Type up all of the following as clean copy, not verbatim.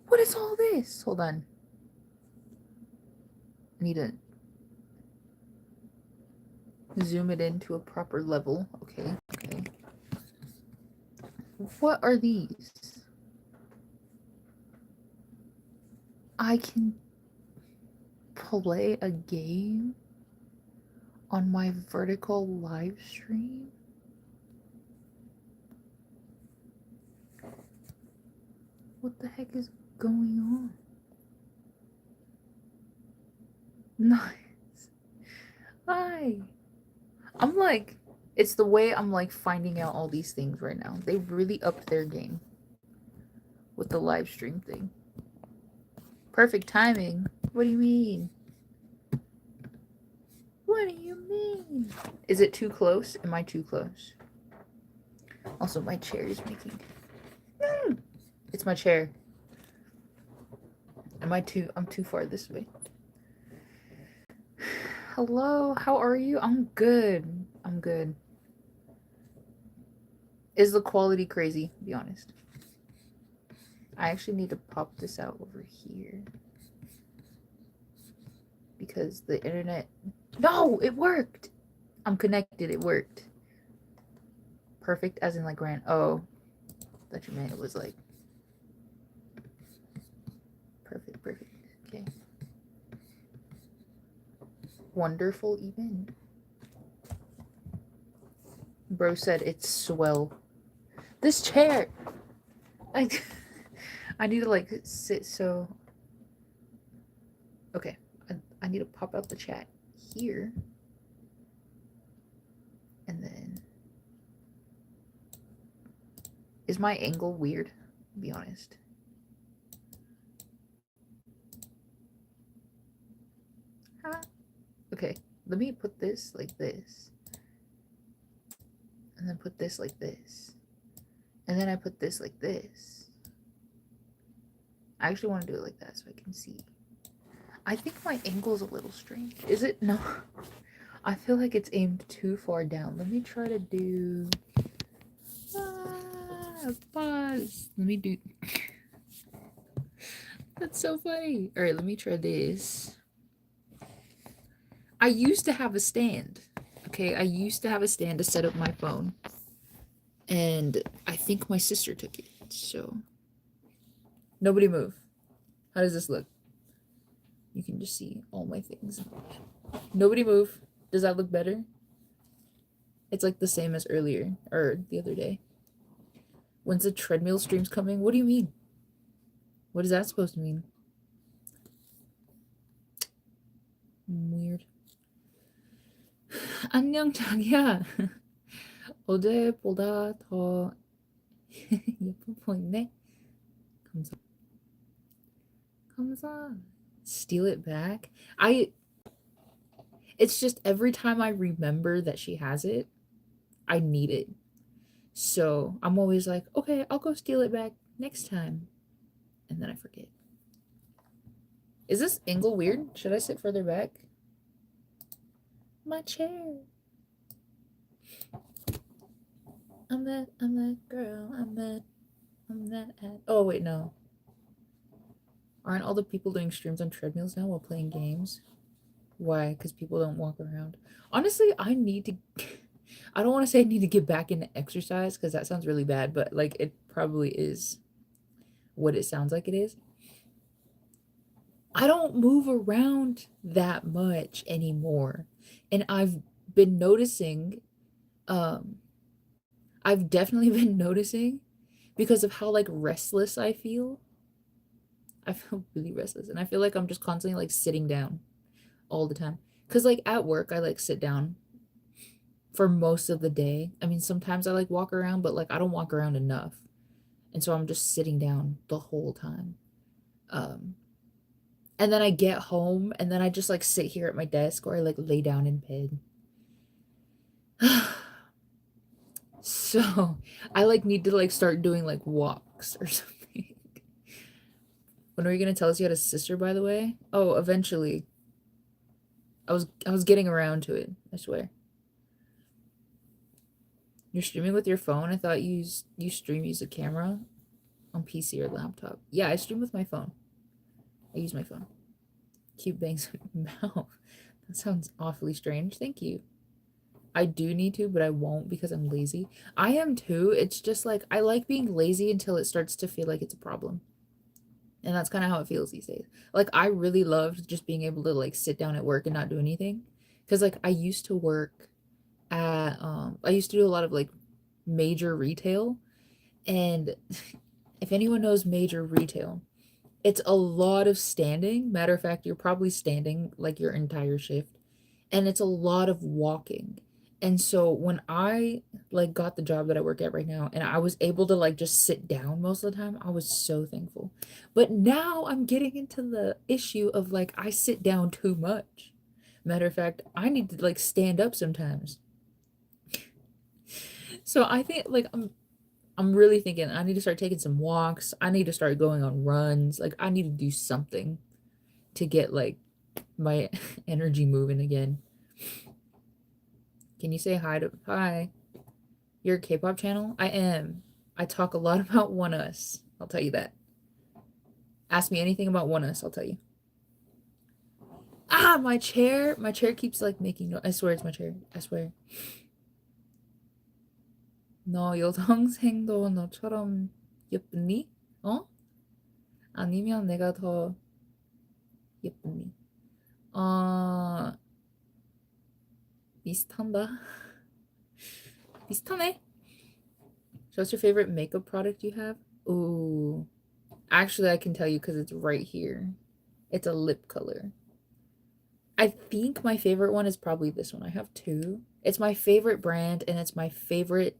What is all this? Hold on. I need to zoom it into a proper level. Okay, okay. What are these? I can play a game on my vertical live stream? What the heck is going on? Nice. Hi. I'm like, it's the way I'm like finding out all these things right now. They really upped their game with the live stream thing. Perfect timing. What do you mean? What do you mean? Is it too close? Am I too close? Also, my chair is making. It's my chair. I'm too far this way. Hello, how are you? I'm good. I'm good. Is the quality crazy? Be honest. I actually need to pop this out over here. Because the internet. No, it worked! I'm connected, it worked. Perfect as in like grand. Oh, that you meant it was like. Perfect, perfect. Okay. Wonderful, even. Bro said it's swell. This chair! I need to like sit so. Okay. I need to pop out the chat here. And then. Is my angle weird? Be honest. Huh? Okay. Let me put this like this. And then put this like this. And then I put this like this. I actually want to do it like that so I can see. I think my angle is a little strange. Is it? No. I feel like it's aimed too far down. Let me try to do... pause. Let me do... That's so funny. Alright, let me try this. I used to have a stand. Okay, I used to have a stand to set up my phone. And I think my sister took it. So... Nobody move. How does this look? You can just see all my things. Nobody move. Does that look better? It's like the same as earlier, or the other day. When's the treadmill streams coming? What do you mean? What is that supposed to mean? Weird. 안녕 자기야. 어제보다 더 예뻐 보이네. 감사. 감사. Steal it back. It's just every time I remember that she has it, I need it. So I'm always like, okay, I'll go steal it back next time. And then I forget. Is this angle weird? Should I sit further back? My chair. I'm that girl. I'm that at. Oh, wait, no. Aren't all the people doing streams on treadmills now while playing games? Why? Because people don't walk around. Honestly, I need to. I don't want to say I need to get back into exercise because that sounds really bad, but like it probably is what it sounds like it is. I don't move around that much anymore. And I've been noticing, I've definitely been noticing because of how like restless I feel. I feel really restless and I feel like I'm just constantly like sitting down all the time. Cause like at work, I like sit down for most of the day. I mean, sometimes I like walk around, but like I don't walk around enough. And so I'm just sitting down the whole time. And then I get home and then I just like sit here at my desk or I like lay down in bed. So I like need to like start doing like walks or something. When are you gonna tell us you had a sister, by the way? Oh, eventually. I was getting around to it, I swear. You're streaming with your phone? I thought you stream use a camera. On PC or laptop. Yeah, I stream with my phone. I use my phone. Cute bangs mouth. That sounds awfully strange. Thank you. I do need to, but I won't because I'm lazy. I am too. It's just like I like being lazy until it starts to feel like it's a problem. And that's kind of how it feels these days. Like I really loved just being able to like sit down at work and not do anything. Cause like I used to work at I used to do a lot of like major retail, and if anyone knows major retail, it's a lot of standing. Matter of fact, you're probably standing like your entire shift, and it's a lot of walking. And so when I like got the job that I work at right now and I was able to like just sit down most of the time, I was so thankful. But now I'm getting into the issue of like I sit down too much. Matter of fact, I need to like stand up sometimes. So I think like I'm really thinking I need to start taking some walks. I need to start going on runs. Like I need to do something to get like my energy moving again. Can you say hi to hi? You're a K-pop channel? I am. I talk a lot about One Us. I'll tell you that. Ask me anything about One Us, I'll tell you. Ah, my chair. My chair keeps like making no. I swear it's my chair. I swear. 너 여동생도 너처럼 예쁘니? 어? 아니면 내가 더 예쁘니? 어, 비슷한다. 비슷하네. So what's your favorite makeup product you have? Ooh. Actually, I can tell you because it's right here. It's a lip color. I think my favorite one is probably this one. I have two. It's my favorite brand and it's my favorite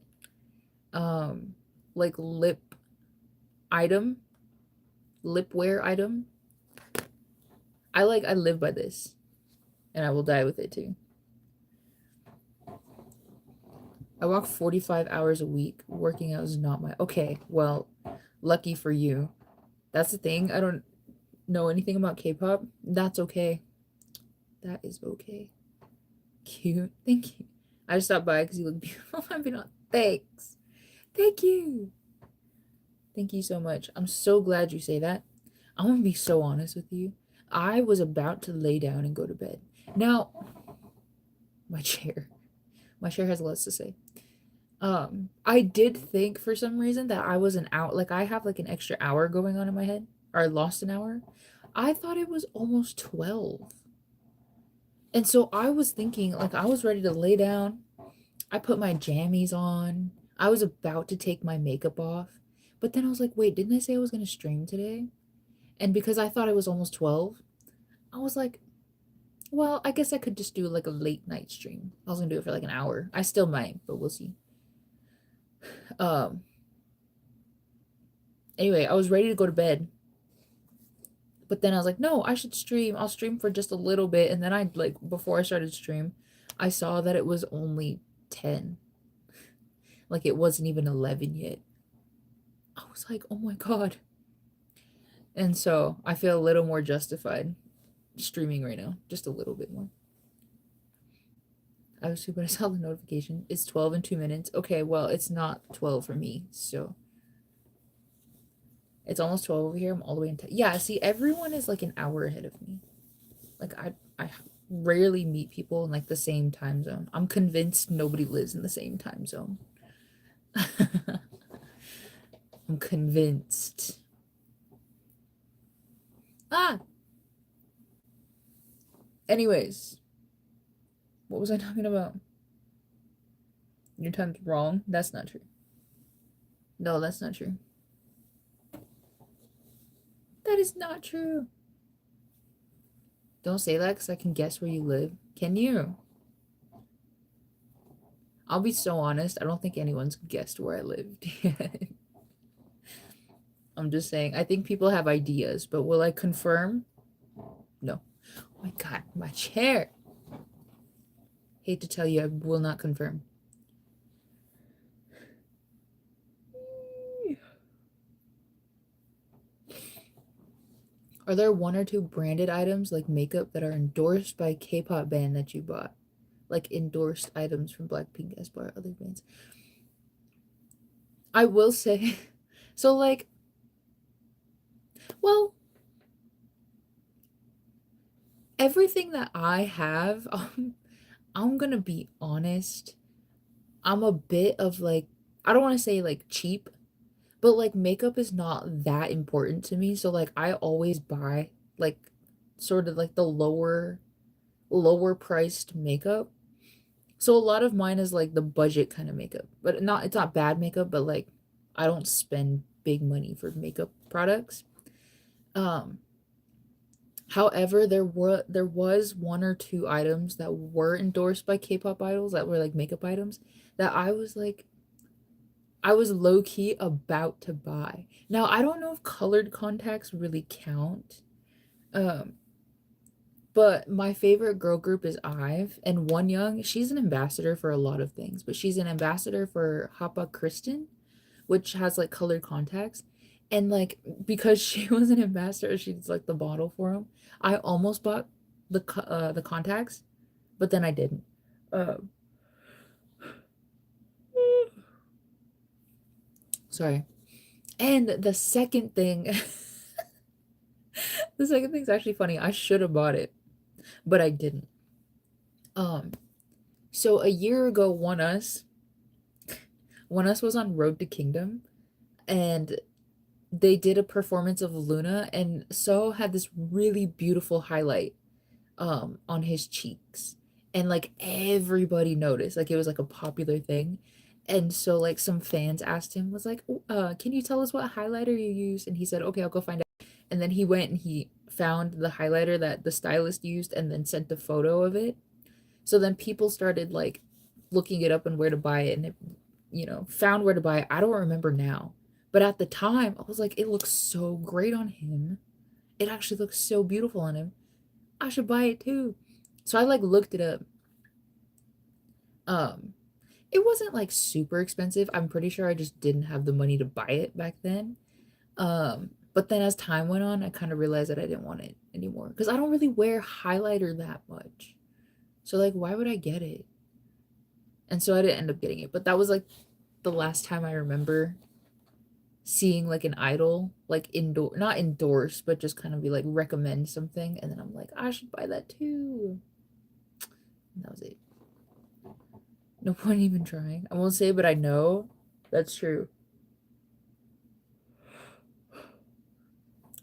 like lip item, lip wear item. I live by this and I will die with it too. I walk 45 hours a week. Working out is not my okay, well, lucky for you. That's the thing. I don't know anything about K-pop. That's okay. That is okay. Cute. Thank you. I just stopped by because you look beautiful. I've been on. Thanks. Thank you. Thank you so much. I'm so glad you say that. I'm gonna be so honest with you. I was about to lay down and go to bed. Now, my chair. My chair has lots to say. I did think for some reason that I was an hour, like I have like an extra hour going on in my head, or I lost an hour. I thought it was almost 12. And so I was thinking, like, I was ready to lay down. I put my jammies on. I was about to take my makeup off. But then I was like, wait, didn't I say I was going to stream today? And because I thought it was almost 12, I was like, well, I guess I could just do like a late night stream. I was going to do it for like an hour. I still might, but we'll see. Um, anyway, I was ready to go to bed. But then I was like, no, I should stream. I'll stream for just a little bit. And then I like before I started stream, I saw that it was only 10. Like it wasn't even 11 yet. I was like, oh my God. And so I feel a little more justified streaming right now. Just a little bit more. I was too, but I saw the notification. It's 12 and 2 minutes. Okay, well, it's not 12 for me. So it's almost 12 over here. I'm all the way in 10. Yeah, see, everyone is like an hour ahead of me. Like I rarely meet people in like the same time zone. I'm convinced nobody lives in the same time zone. I'm convinced. Ah. Anyways, what was I talking about? Your time's wrong. That's not true. No, that's not true. That is not true. Don't say that because I can guess where you live. Can you? I'll be so honest. I don't think anyone's guessed where I lived yet. I'm just saying. I think people have ideas, but will I confirm? No. Oh my God, my chair. Hate to tell you, I will not confirm. Are there one or two branded items like makeup that are endorsed by K-pop band that you bought? Like endorsed items from Blackpink, aespa, or other bands? I will say, so like Well, everything that I have, I'm gonna be honest. I'm a bit of like, I don't want to say like cheap, but like makeup is not that important to me. So like I always buy like sort of like the lower priced makeup. So a lot of mine is like the budget kind of makeup. But not it's not bad makeup, but like I don't spend big money for makeup products. Um However, there was one or two items that were endorsed by K-pop idols that were like makeup items that I was low key about to buy. Now, I don't know if colored contacts really count. Um, but my favorite girl group is IVE and One Young. She's an ambassador for a lot of things, but she's an ambassador for Hapa Kristen, which has like colored contacts. And like because she was an ambassador, she's like the model for them. I almost bought the contacts, but then I didn't. Um, sorry. And the second thing, the second thing's actually funny. I should have bought it, but I didn't. Um, so a year ago, One Us was on Road to Kingdom, and they did a performance of Luna, and So had this really beautiful highlight on his cheeks. And like everybody noticed, like it was like a popular thing. And so like some fans asked him, was like, can you tell us what highlighter you use? And he said, okay, I'll go find out. And then he went and he found the highlighter that the stylist used and then sent a photo of it. So then people started like looking it up and where to buy it and it, found where to buy it. I don't remember now. But at the time, I was like, it looks so great on him. It actually looks so beautiful on him. I should buy it too. So I like looked it up. Um, it wasn't like super expensive. I'm pretty sure I just didn't have the money to buy it back then. But then as time went on, I kind of realized that I didn't want it anymore because I don't really wear highlighter that much. So like, why would I get it? And so I didn't end up getting it. But that was like the last time I remember seeing like an idol like indoor not endorse but just kind of be like recommend something and then I'm like I should buy that too. And that was it. No point even trying. I won't say, but I know that's true.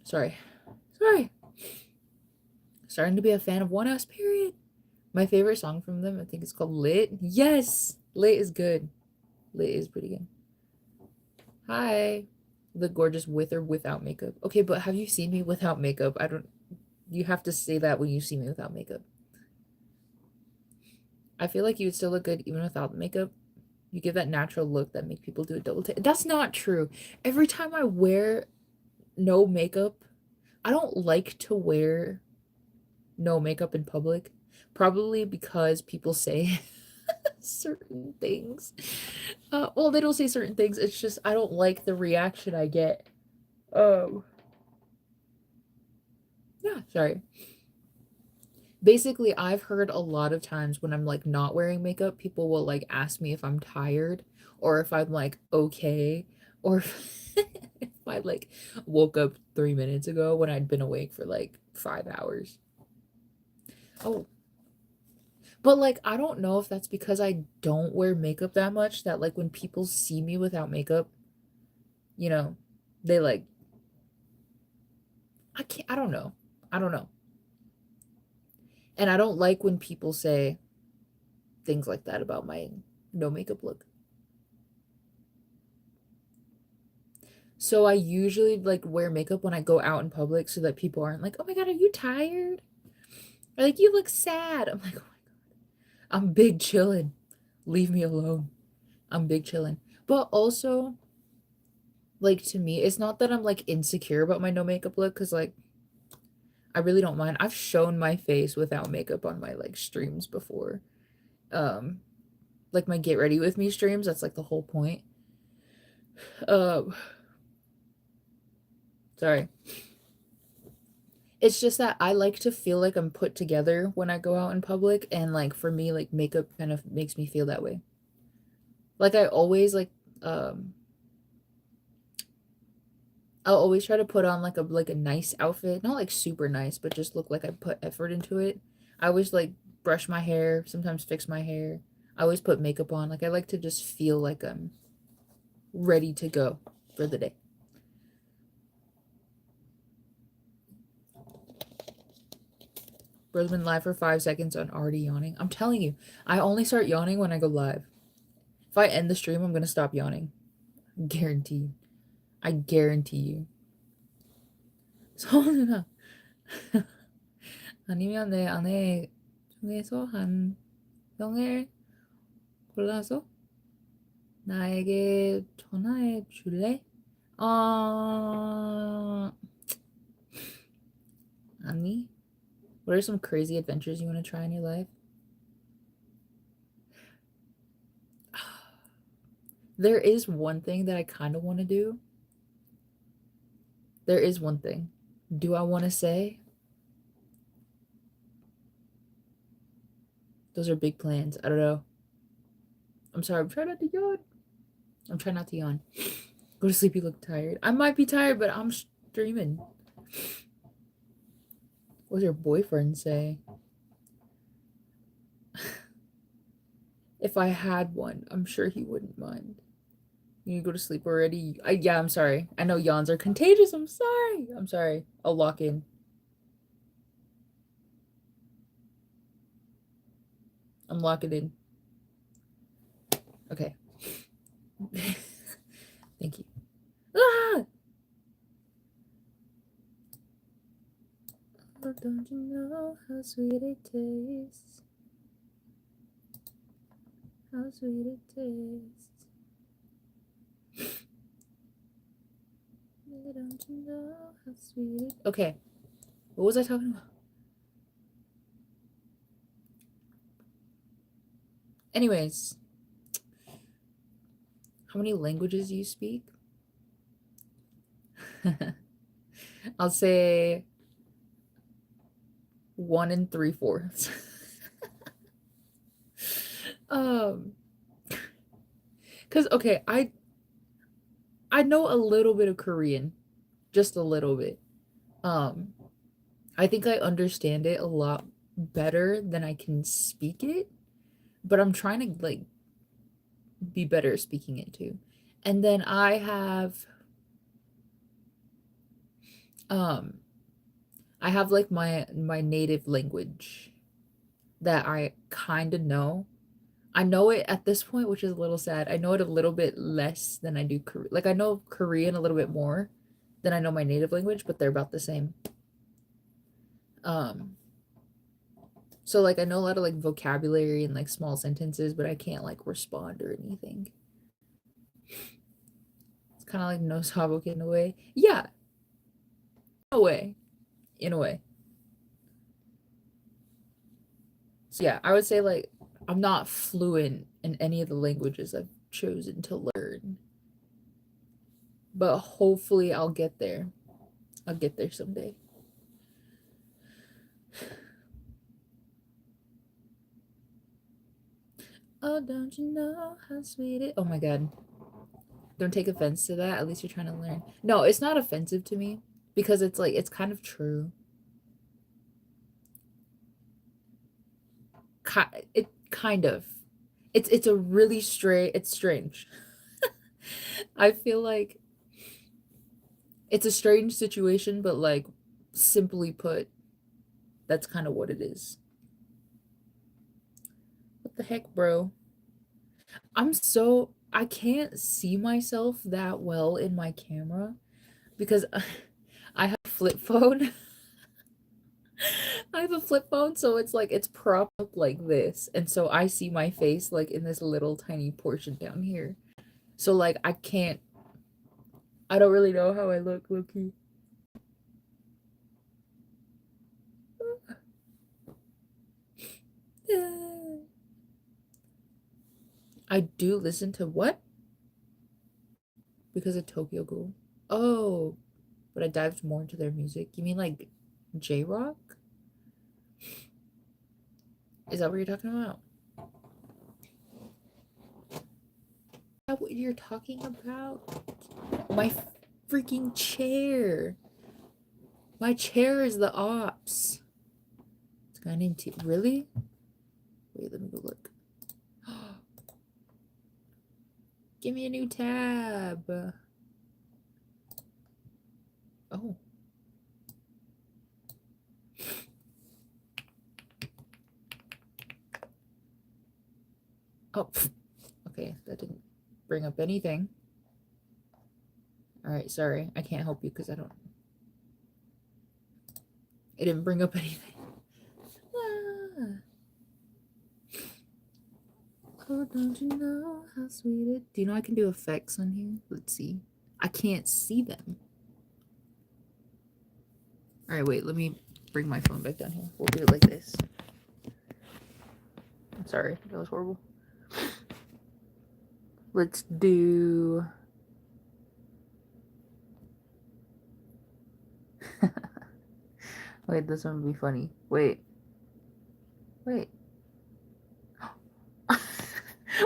Sorry. Sorry. Starting to be a fan of One Us, period. My favorite song from them, I think it's called Lit. Yes! Lit is good. Lit is pretty good. Hi. The gorgeous with or without makeup. Okay, but have you seen me without makeup? I don't. You have to say that when you see me without makeup. I feel like you would still look good even without makeup. You give that natural look that make people do a double take. That's not true. Every time I wear no makeup, I don't like to wear no makeup in public. Probably because people say certain things. Well, they don't say certain things. It's just I don't like the reaction I get. Um, yeah, sorry. Basically, I've heard a lot of times when I'm like not wearing makeup, people will like ask me if I'm tired or if I'm like okay or if I like woke up 3 minutes ago when I'd been awake for like 5 hours. Oh, but like I don't know if that's because I don't wear makeup that much that like when people see me without makeup, you know, they like I don't know. I don't know. And I don't like when people say things like that about my no makeup look. So I usually like wear makeup when I go out in public so that people aren't like, "Oh my God, are you tired?" Or like, "You look sad." I'm like, "Oh my God, I'm big chillin'. Leave me alone. I'm big chillin'." But also, like to me, it's not that I'm like insecure about my no makeup look because like I really don't mind. I've shown my face without makeup on my like streams before. Um, like my get ready with me streams, that's like the whole point. Um, sorry. It's just that I like to feel like I'm put together when I go out in public, and like for me, like makeup kind of makes me feel that way. Like I always like um I'll always try to put on like a nice outfit, not like super nice, but just look like I put effort into it. I always like brush my hair, sometimes fix my hair. I always put makeup on. Like I like to just feel like I'm ready to go for the day. Bro's been live for 5 seconds on already yawning. I'm telling you, I only start yawning when I go live. If I end the stream, I'm gonna stop yawning. Guaranteed. I guarantee you. 서은아. 아니면 내 아내 중에서 한 명을 골라서 나에게 전화해 줄래? 아니. What are some crazy adventures you want to try in your life? There is one thing that I kind of want to do. There is one thing. Do I want to say? Those are big plans. I don't know. I'm sorry. I'm trying not to yawn. I'm trying not to yawn. Go to sleep. You look tired. I might be tired, but I'm streaming. What does your boyfriend say? If I had one, I'm sure he wouldn't mind. You go to sleep already? Yeah, I'm sorry. I know yawns are contagious. I'm sorry. I'm sorry. I'll lock in. I'm locking in. Okay. Thank you. Ah! Oh, don't you know how sweet it tastes? How sweet it tastes. Don't you know how sweet it... Okay. What was I talking about? Anyways. How many languages do you speak? I'll say 1 3/4. Cause okay, I know a little bit of Korean, just a little bit. I think I understand it a lot better than I can speak it, but I'm trying to like be better at speaking it too. And then I have like my native language that I kind of know. I know it at this point, which is a little sad. I know it a little bit less than I do like I know Korean a little bit more than I know my native language, but they're about the same. So like I know a lot of like vocabulary and like small sentences, but I can't like respond or anything. It's kind of like no sabuk in a way. Yeah. In a way. In a way. So yeah, I would say like I'm not fluent in any of the languages I've chosen to learn. But hopefully I'll get there. I'll get there someday. Oh, don't you know how sweet it... Oh my god. Don't take offense to that. At least you're trying to learn. No, it's not offensive to me because it's like it's kind of true. It kind of. It's a really it's strange. I feel like it's a strange situation, but like simply put, that's kind of what it is. What the heck, bro? I can't see myself that well in my camera because I have a flip phone. I have a flip phone, so it's like it's propped up like this. And so I see my face like in this little tiny portion down here. So like I don't really know how I look, low-key. I do listen to what? Because of Tokyo Ghoul. Oh, but I dived more into their music. You mean like J-Rock? Is that what you're talking about? Is that what you're talking about? freaking chair. My chair is the ops. It's a guy named T. Really? Wait, let me go look. Give me a new tab. Oh. Oh. Okay, that didn't bring up anything. Alright, sorry. I can't help you because I don't... It didn't bring up anything. Ah. Oh, don't you know how sweet it... Do you know I can do effects on here? Let's see. I can't see them. Alright, wait. Let me bring my phone back down here. We'll do it like this. I'm sorry. That was horrible. Let's do... Wait, this one would be funny. Wait. Wait.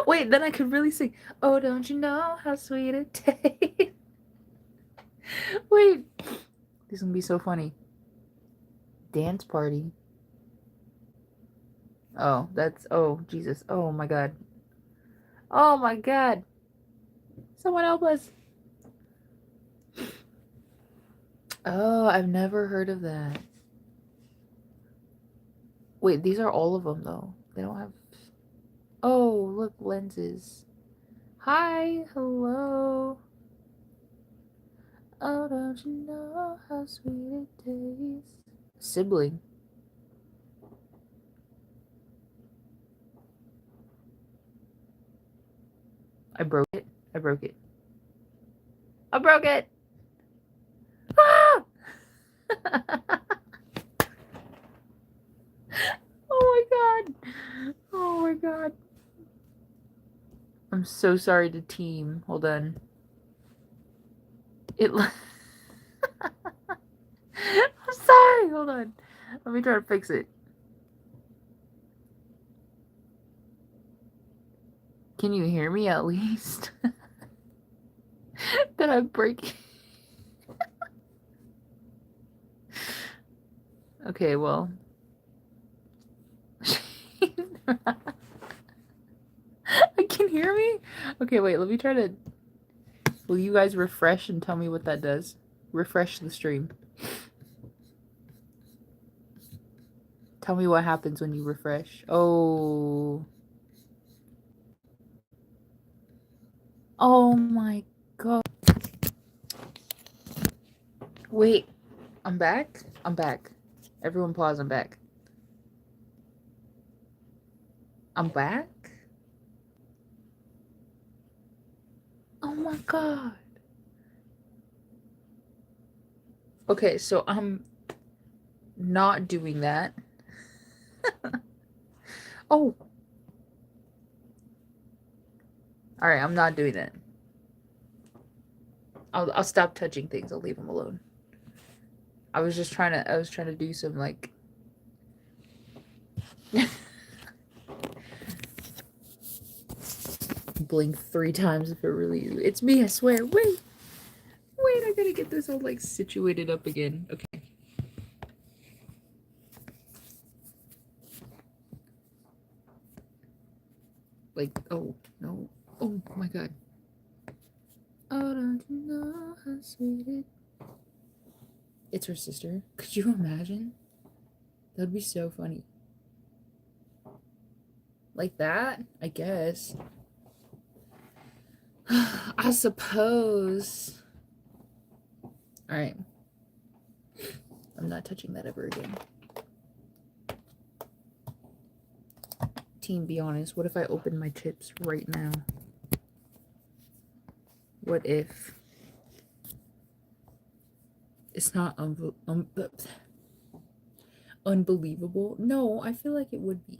Wait, then I could really sing. Oh, don't you know how sweet it tastes? Wait. This is gonna be so funny. Dance party. Oh, that's... Oh, Jesus. Oh, my God. Oh, my God. Someone help us. Oh, I've never heard of that. Wait, these are all of them, though. They don't have... Oh, look, lenses. Hi, hello. Oh, don't you know how sweet it tastes? Sibling. I broke it. I broke it. I broke it! Ah! Oh my God. Oh my God. I'm so sorry to team. Hold on. I'm sorry. Hold on. Let me try to fix it. Can you hear me at least? Did I break? Okay, well. Can you hear me? Okay, wait, let me try to... Will you guys refresh and tell me what that does? Refresh the stream. Tell me what happens when you refresh. Oh. Oh my God. Wait. I'm back? I'm back. Everyone pause, I'm back. I'm back? Oh my God. Okay, so I'm not doing that. Oh. Alright, I'm not doing that. I'll stop touching things. I'll leave them alone. I was trying to do some, like... Blink 3 times if it really... It's me, I swear. Wait, I gotta get this all, like, situated up again. Okay. Like, oh, no. Oh, my God. Oh, don't you know how sweet it... It's her sister. Could you imagine? That'd be so funny. Like that, I guess. I suppose. Alright. I'm not touching that ever again. Team, be honest. What if I open my chips right now? What if... It's not unbelievable? No, I feel like it would be.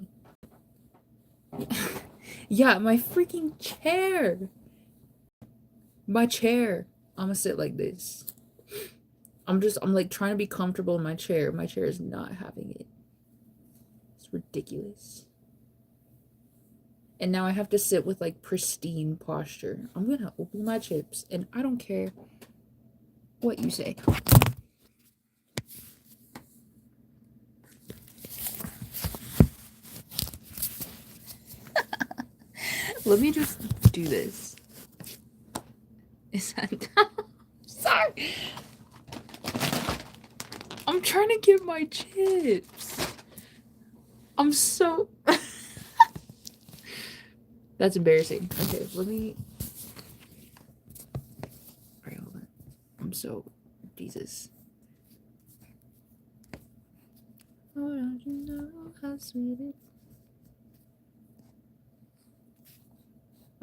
Yeah, my freaking chair! My chair. I'm gonna sit like this. I'm like trying to be comfortable in my chair. My chair is not having it. It's ridiculous. And now I have to sit with like pristine posture. I'm gonna open my chips and I don't care What you say? Let me just do this. Is that... Sorry. I'm trying to get my chips. I'm so... That's embarrassing. Okay, let me... Alright, hold on. I'm so... Jesus. Oh, don't you know how sweet it...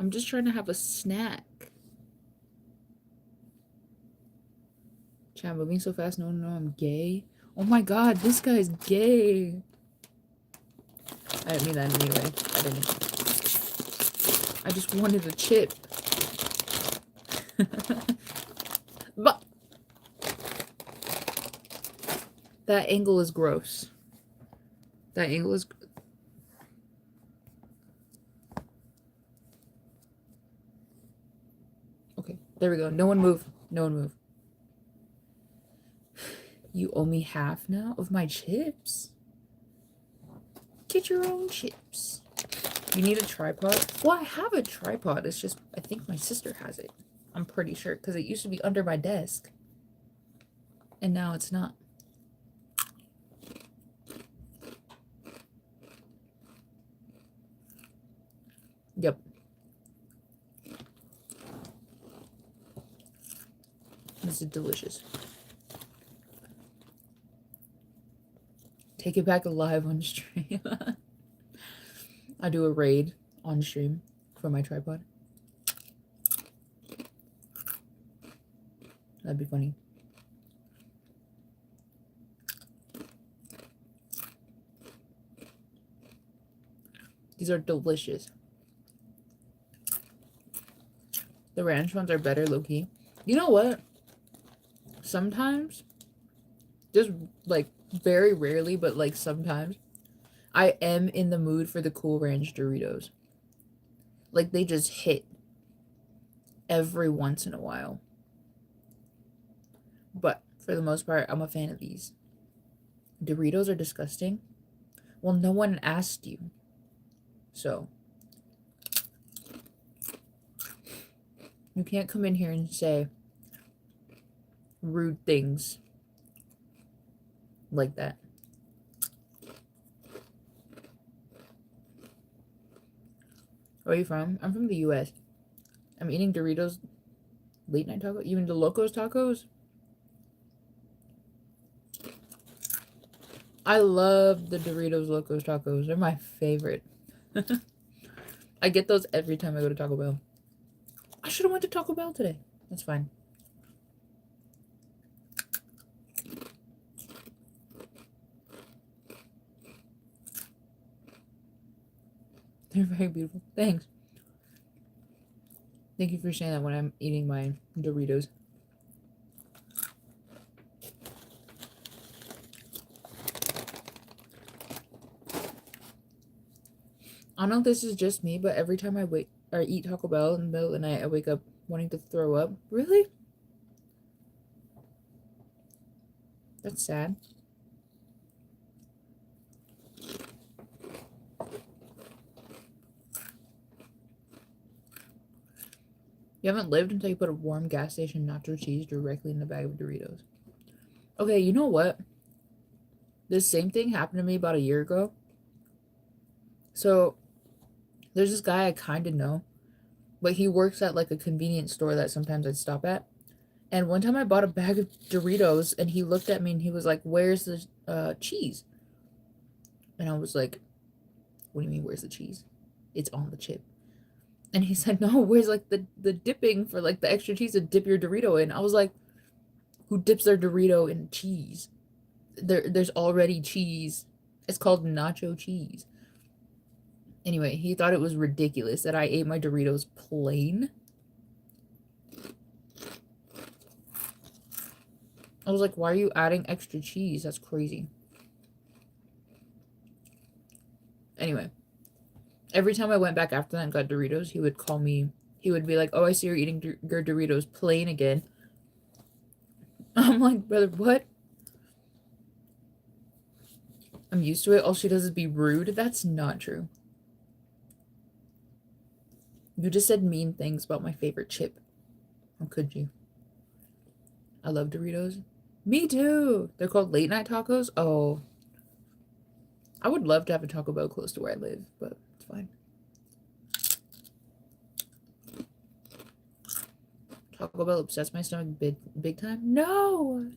I'm just trying to have a snack. Chat, moving so fast, no one know I'm gay. Oh my god, this guy's gay. I didn't mean that anyway. I didn't. I just wanted a chip. But that angle is gross. That angle is... Okay, there we go. No one move. No one move. You owe me half now of my chips? Get your own chips. You need a tripod? Well, I have a tripod. It's just, I think my sister has it. I'm pretty sure, because it used to be under my desk. And now it's not. Yep. This is delicious. Take it back alive on stream. I do a raid on stream for my tripod. That'd be funny. These are delicious. The ranch ones are better, low-key. You know what? Sometimes, just like very rarely, but like sometimes, I am in the mood for the Cool Ranch Doritos. Like, they just hit every once in a while. But for the most part, I'm a fan of these. Doritos are disgusting. Well, no one asked you. So, you can't come in here and say rude things like that. Where are you from? I'm from the US. I'm eating Doritos late night taco. Even the Locos tacos. I love the Doritos Locos tacos. They're my favorite. I get those every time I go to Taco Bell. I should have went to Taco Bell today. That's fine. They're very beautiful. Thanks. Thank you for saying that when I'm eating my Doritos. I don't know if this is just me, but every time I wake or eat Taco Bell in the middle of the night, I wake up wanting to throw up. Really? That's sad. You haven't lived until you put a warm gas station nacho cheese directly in the bag of Doritos. Okay, you know what? This same thing happened to me about a year ago. So, there's this guy I kind of know, but he works at like a convenience store that sometimes I'd stop at. And one time I bought a bag of Doritos and he looked at me and he was like, "Where's the cheese?" And I was like, "What do you mean, where's the cheese? It's on the chip." And he said, "No, where's like the dipping for like the extra cheese to dip your Dorito in?" I was like, "Who dips their Dorito in cheese? There's already cheese. It's called nacho cheese." Anyway, he thought it was ridiculous that I ate my Doritos plain. I was like, "Why are you adding extra cheese? That's crazy." Anyway, every time I went back after that and got Doritos, he would call me. He would be like, "Oh, I see you're eating your Doritos plain again." I'm like, brother, what? I'm used to it. All she does is be rude. That's not true. You just said mean things about my favorite chip. How could you? I love Doritos. Me too. They're called late night tacos. Oh, I would love to have a Taco Bell close to where I live, but it's fine. Taco Bell upsets my stomach big time. No,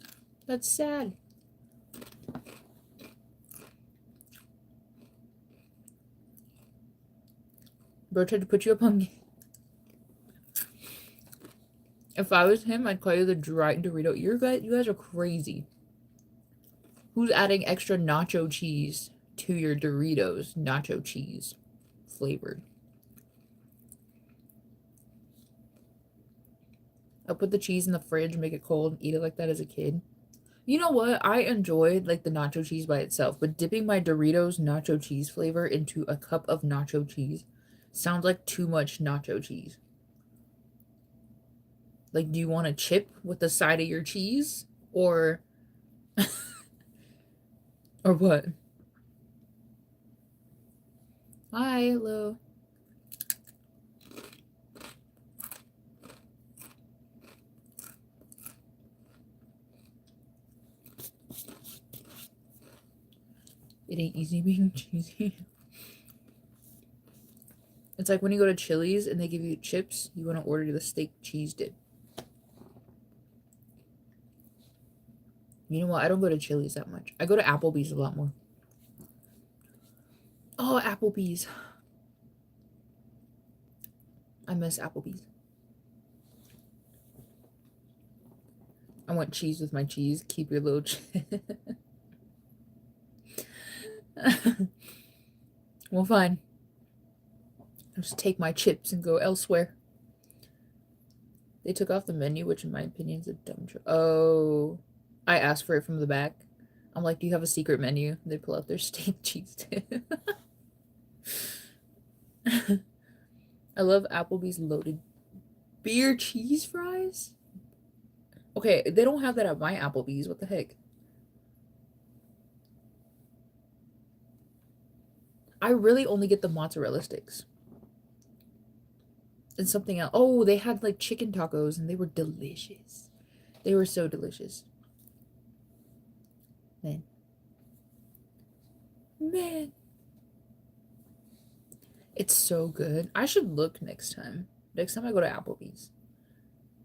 that's sad. Bro tried to put you up on. If I was him, I'd call you the dry Dorito. You guys are crazy. Who's adding extra nacho cheese to your Doritos? Nacho cheese flavored. I'll put the cheese in the fridge, make it cold, and eat it like that as a kid. You know what? I enjoyed like the nacho cheese by itself, but dipping my Doritos nacho cheese flavor into a cup of nacho cheese sounds like too much nacho cheese. Like, do you want a chip with the side of your cheese? Or or what? Hi, hello. It ain't easy being cheesy. It's like when you go to Chili's and they give you chips, you want to order the steak cheese dip. You know what? I don't go to Chili's that much. I go to Applebee's a lot more. Oh, Applebee's. I miss Applebee's. I want cheese with my cheese. Keep your little Well, fine. I'll just take my chips and go elsewhere. They took off the menu, which in my opinion is a dumb choice. Oh, I asked for it from the back. I'm like, do you have a secret menu? They pull out their steak cheese dip. I love Applebee's loaded beer cheese fries. Okay, they don't have that at my Applebee's. What the heck? I really only get the mozzarella sticks. And something else. Oh, they had like chicken tacos and they were delicious. They were so delicious. Man. Man. It's so good. I should look next time. Next time I go to Applebee's.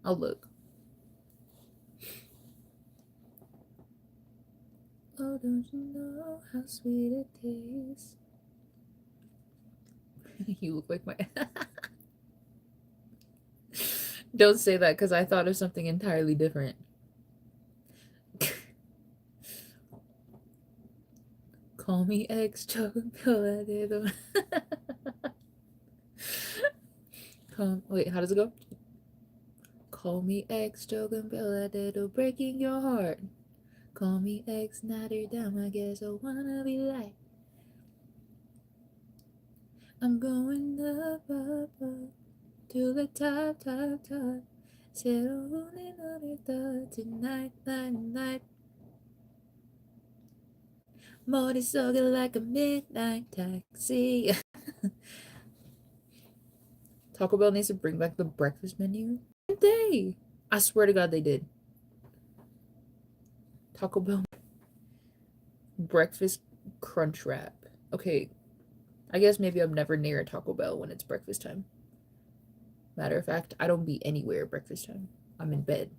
I'll look. Oh, don't you know how sweet it tastes? You look like my... Don't say that because I thought of something entirely different. Call me ex-chocolate. Wait, how does it go? Call me ex-chocolate, breaking your heart. Call me ex-Notre Dame, I guess I wanna be like. I'm going up, up, up to the top, top, top. Said I'm rolling on it tonight, night, night. Morning soaking like a midnight taxi. Taco Bell needs to bring back the breakfast menu. Did they? I swear to God they did. Taco Bell breakfast crunch wrap. Okay, I guess maybe I'm never near a Taco Bell when it's breakfast time. Matter of fact, I don't be anywhere at breakfast time. I'm in bed.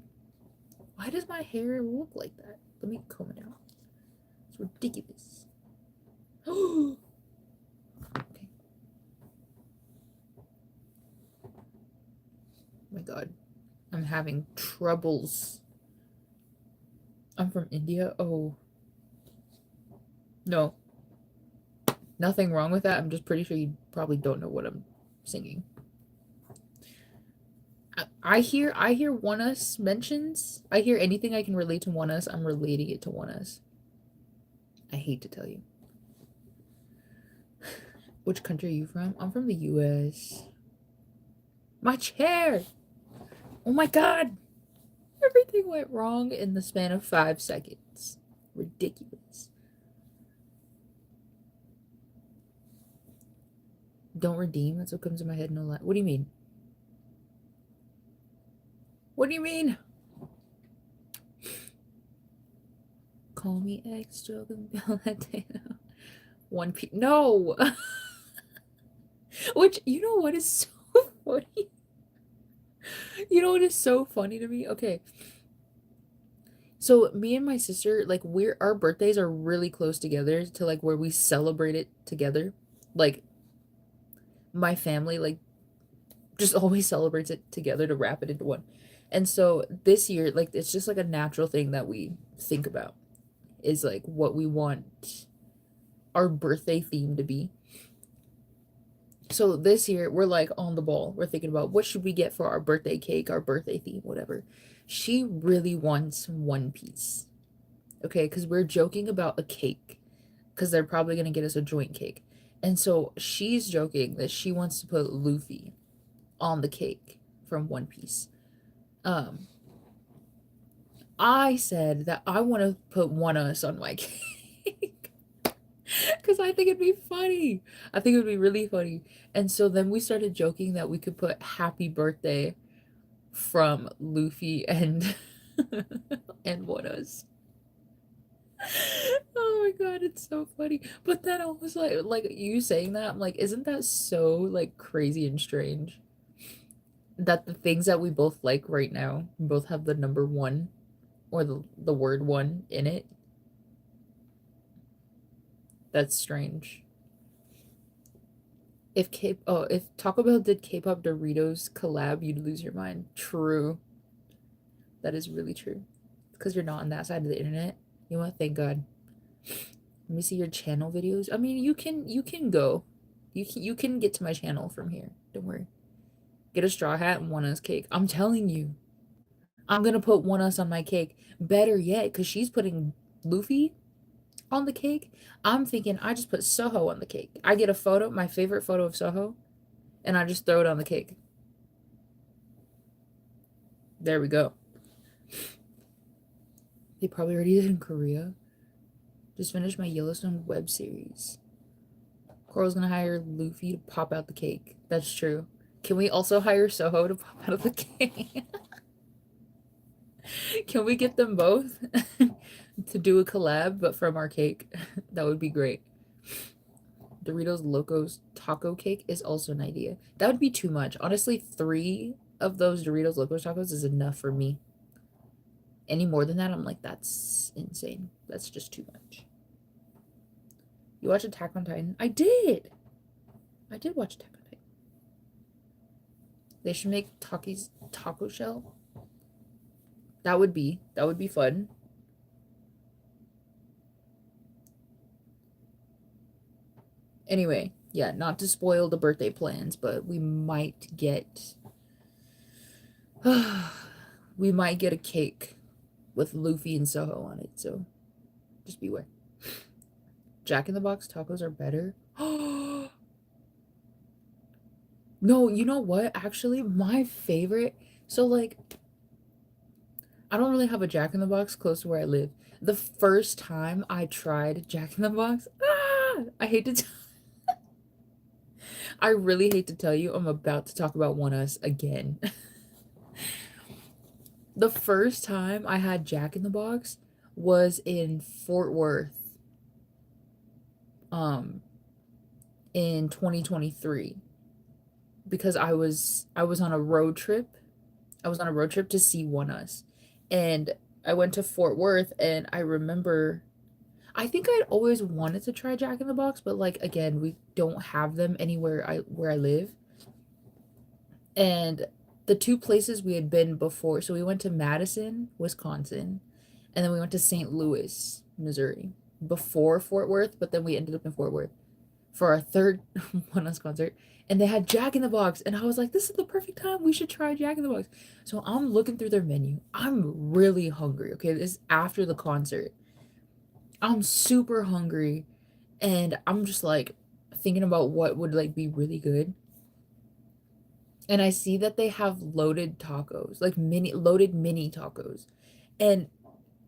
Why does my hair look like that? Let me comb it out. It's ridiculous. Okay. Oh my God. I'm having troubles. I'm from India. Oh. No. Nothing wrong with that. I'm just pretty sure you probably don't know what I'm singing. I hear One Us mentions. I hear anything I can relate to One Us, I'm relating it to One Us. I hate to tell you. Which country are you from? I'm from the US. My chair! Oh my God! Everything went wrong in the span of 5 seconds. Ridiculous. Don't redeem? That's what comes to my head. No lie. What do you mean? What do you mean? Call me extra. One Piece. No! Which, you know what is so funny? You know what is so funny to me? Okay. So me and my sister, like our birthdays are really close together to like where we celebrate it together. Like my family like just always celebrates it together to wrap it into one. And so this year, like it's just like a natural thing that we think about is like what we want our birthday theme to be. So this year we're like on the ball. We're thinking about what should we get for our birthday cake, our birthday theme, whatever. She really wants One Piece. Okay, because we're joking about a cake because they're probably going to get us a joint cake. And so she's joking that she wants to put Luffy on the cake from One Piece. I said that I want to put One Us on my cake because I think it'd be funny. I think it would be really funny. And so then we started joking that we could put Happy Birthday from Luffy and and One Us. Oh my god, it's so funny. But then I was like you saying that, I'm like, isn't that so like crazy and strange? That the things that we both like right now, we both have the number one or the word one in it. That's strange. If Taco Bell did K-pop Doritos collab, you'd lose your mind. True. That is really true. Because you're not on that side of the internet. You want to thank God. Let me see your channel videos. I mean, you can go. You can get to my channel from here. Don't worry. Get a straw hat and One Us cake. I'm telling you. I'm gonna put One Us on my cake. Better yet, because she's putting Luffy on the cake. I'm thinking I just put Soho on the cake. I get a photo, my favorite photo of Soho, and I just throw it on the cake. There we go. They probably already did in Korea. Just finished my Yellowstone web series. Coral's gonna hire Luffy to pop out the cake. That's true. Can we also hire Soho to pop out of the cake? Can we get them both to do a collab, but from our cake? That would be great. Doritos Locos taco cake is also an idea. That would be too much. Honestly, 3 of those Doritos Locos tacos is enough for me. Any more than that, I'm like, that's insane. That's just too much. You watch Attack on Titan? I did. I did watch Attack on Titan. They should make Taki's taco shell. That would be fun. Anyway, yeah, not to spoil the birthday plans, but we might get a cake with Luffy and Soho on it, so just beware. Jack in the Box tacos are better. No, you know what? Actually, my favorite. So like I don't really have a Jack in the Box close to where I live. The first time I tried Jack in the Box, I hate to I really hate to tell you, I'm about to talk about One Us again. The first time I had Jack in the Box was in Fort Worth, um, in 2023 because I was on a road trip. I was on a road trip to see One Us, and I went to Fort Worth, and I remember. I think I'd always wanted to try Jack in the Box, but like again, we don't have them anywhere where I live. And the two places we had been before, so we went to Madison, Wisconsin, and then we went to St. Louis, Missouri, before Fort Worth, but then we ended up in Fort Worth for our third One Us concert. And they had Jack in the Box, and I was like, this is the perfect time. We should try Jack in the Box. So I'm looking through their menu. I'm really hungry. Okay, this is after the concert. I'm super hungry, and I'm just like thinking about what would like be really good. and I see that they have loaded tacos, like loaded mini tacos. And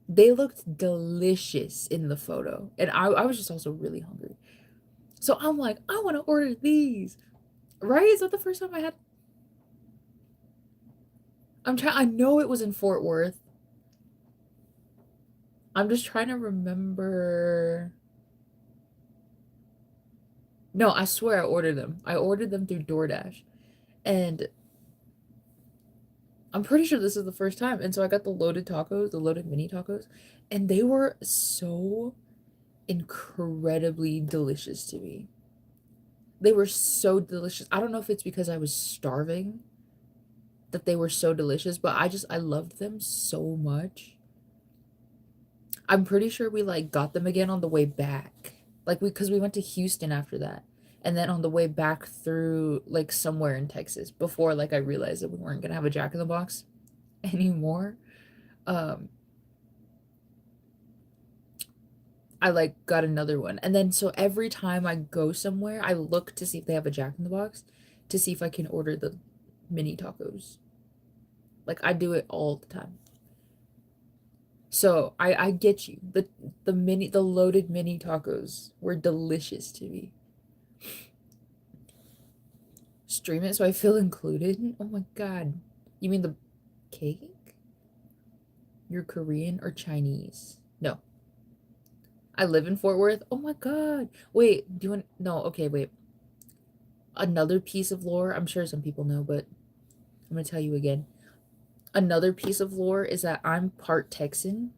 they looked delicious in the photo. And I was just also really hungry. So I'm like, I want to order these. Right? Is that the first time I had? I know it was in Fort Worth. I'm just trying to remember. No, I swear I ordered them. I ordered them through DoorDash. And I'm pretty sure this is the first time. And so I got the loaded tacos, the loaded mini tacos, and they were so incredibly delicious to me. They were so delicious. I don't know if it's because I was starving that they were so delicious, but I loved them so much. I'm pretty sure we like got them again on the way back. Like because we went to Houston after that. And then on the way back through like somewhere in Texas before like I realized that we weren't gonna have a Jack in the Box anymore. Um I like got another one. And then so every time I go somewhere, I look to see if they have a Jack in the Box to see if I can order the mini tacos. Like I do it all the time. So I get you. The loaded mini tacos were delicious to me. Stream it so I feel included. Oh my god. You mean the cake? You're Korean or Chinese? No. I live in Fort Worth. Oh my god. Wait, do you want no, okay, wait. Another piece of lore, I'm sure some people know, but I'm gonna tell you again. Another piece of lore is that I'm part Texan.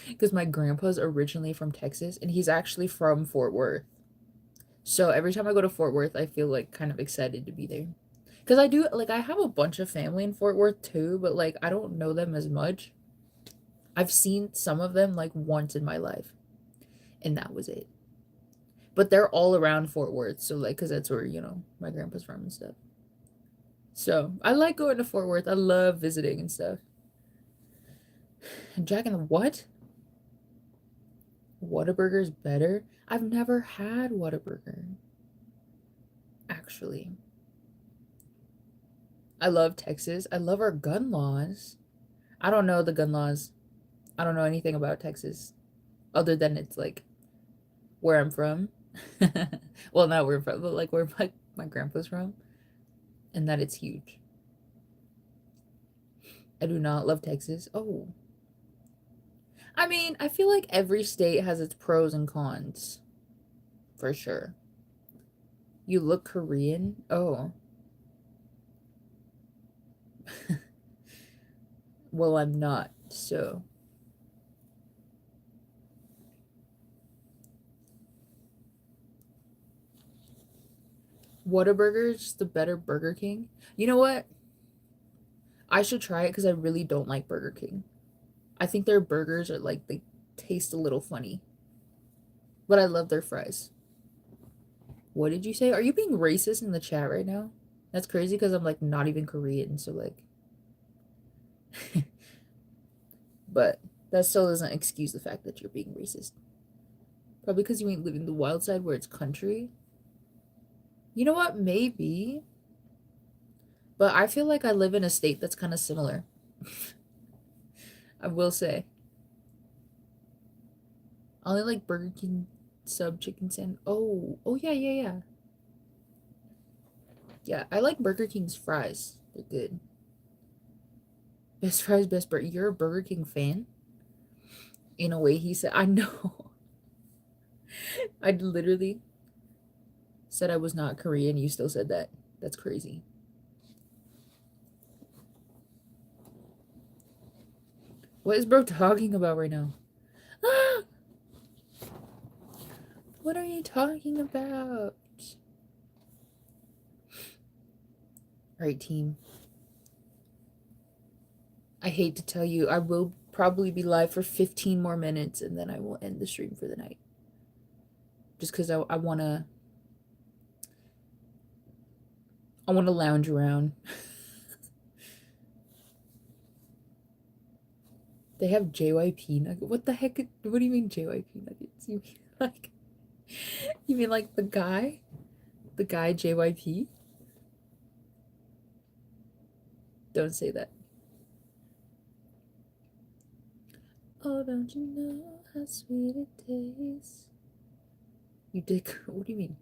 Because my grandpa's originally from Texas and he's actually from Fort Worth. So every time I go to Fort Worth, I feel like kind of excited to be there. Because I do, like, I have a bunch of family in Fort Worth too, but like, I don't know them as much. I've seen some of them like once in my life, and that was it. But they're all around Fort Worth, so like, because that's where, my grandpa's from and stuff. So I like going to Fort Worth. I love visiting and stuff. And Jack in the what? Whataburger's better? I've never had Whataburger, actually. I love Texas. I love our gun laws. I don't know the gun laws. I don't know anything about Texas other than it's like where I'm from. Well, not where I'm from, but like where my grandpa's from, and that it's huge. I do not love Texas. Oh. I mean, I feel like every state has its pros and cons, for sure. You look Korean? Oh. Well, I'm not, so. Whataburger's the better Burger King. You know what? I should try it because I really don't like Burger King. I think their burgers are like, they taste a little funny. But I love their fries. What did you say? Are you being racist in the chat right now? That's crazy because I'm like not even Korean, so like. But that still doesn't excuse the fact that you're being racist. Probably because you ain't living the wild side where it's country. You know what? Maybe. But I feel like I live in a state that's kind of similar. I will say. I only like Burger King sub chicken sandwich. Oh yeah, yeah, yeah. Yeah, I like Burger King's fries. They're good. Best fries, best burger. You're a Burger King fan? In a way, he said. I know. I literally said I was not Korean. You still said that. That's crazy. What is bro talking about right now? Ah! What are you talking about? Alright, team. I hate to tell you, I will probably be live for 15 more minutes and then I will end the stream for the night. Just because I wanna lounge around. They have JYP nuggets. What the heck? What do you mean JYP nuggets? You mean like the guy? The guy JYP? Don't say that. Oh, don't you know how sweet it tastes? You did. What do you mean?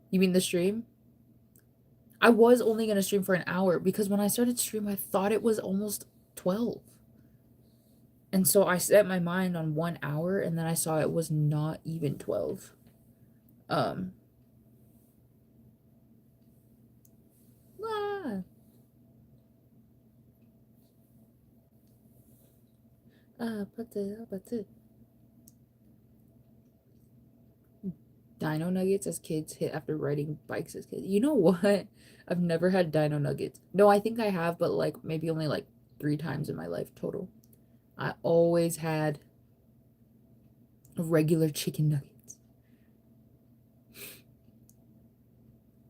You mean the stream? I was only gonna stream for an hour because when I started stream, I thought it was almost 12. And so I set my mind on 1 hour, and then I saw it was not even 12. Um, ah, but Dino Nuggets as kids hit after riding bikes as kids. You know what? I've never had Dino Nuggets. No, I think I have, but like maybe only like 3 times in my life total. I always had regular chicken nuggets.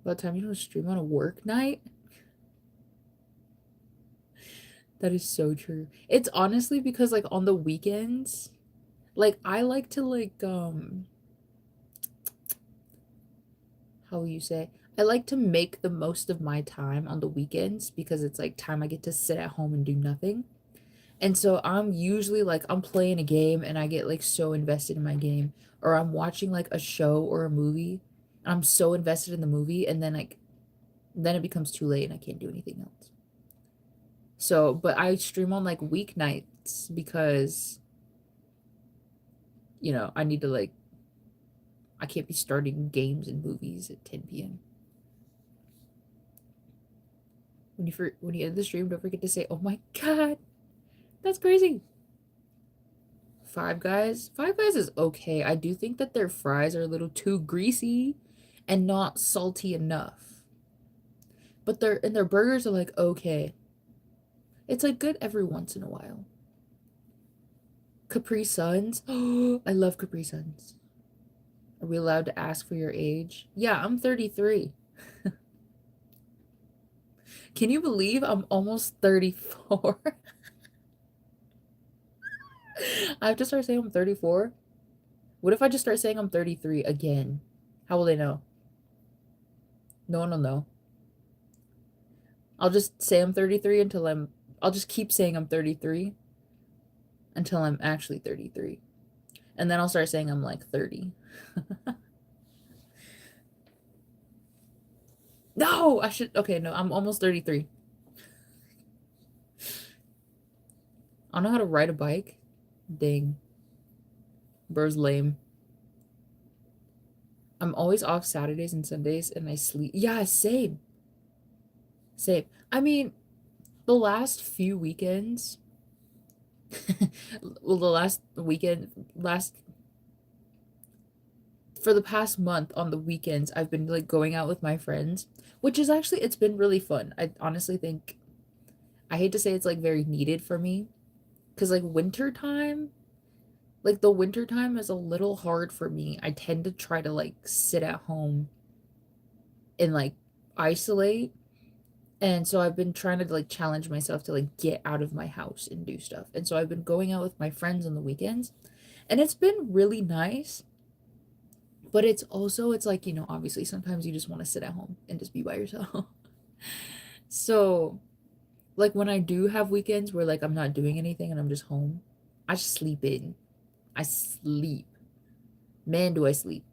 By the time you don't stream on a work night, that is so true. It's honestly because like on the weekends, like I like to like how will you say? I like to make the most of my time on the weekends because it's like time I get to sit at home and do nothing. And so I'm usually like I'm playing a game and I get like so invested in my game, or I'm watching like a show or a movie. And I'm so invested in the movie, and then it becomes too late and I can't do anything else. So, but I stream on like weeknights because I need to like I can't be starting games and movies at 10 p.m. When you end the stream, don't forget to say, "Oh my god, that's crazy." Five Guys. Five Guys is okay. I do think that their fries are a little too greasy and not salty enough. But their burgers are like okay. It's like good every once in a while. Capri Suns. Oh, I love Capri Suns. Are we allowed to ask for your age? Yeah, I'm 33. Can you believe I'm almost 34? I have to start saying I'm 34. What if I just start saying I'm 33 again? How will they know? No one will know. I'll just say I'm 33 I'll just keep saying I'm 33 until I'm actually 33. And then I'll start saying I'm like 30. No, okay, no, I'm almost 33. I don't know how to ride a bike. Dang. Bro's lame. I'm always off Saturdays and Sundays and I sleep. Yeah, same. Same. I mean, the last few weekends, well, the last weekend, for the past month on the weekends, I've been like going out with my friends, which is actually, it's been really fun. I honestly think, I hate to say it's like very needed for me because like winter time, like the winter time is a little hard for me. I tend to try to like sit at home and like isolate. And so I've been trying to like challenge myself to like get out of my house and do stuff. And so I've been going out with my friends on the weekends and it's been really nice. But it's also, it's like, obviously sometimes you just want to sit at home and just be by yourself. So, like when I do have weekends where like I'm not doing anything and I'm just home, I just sleep in. I sleep. Man, do I sleep.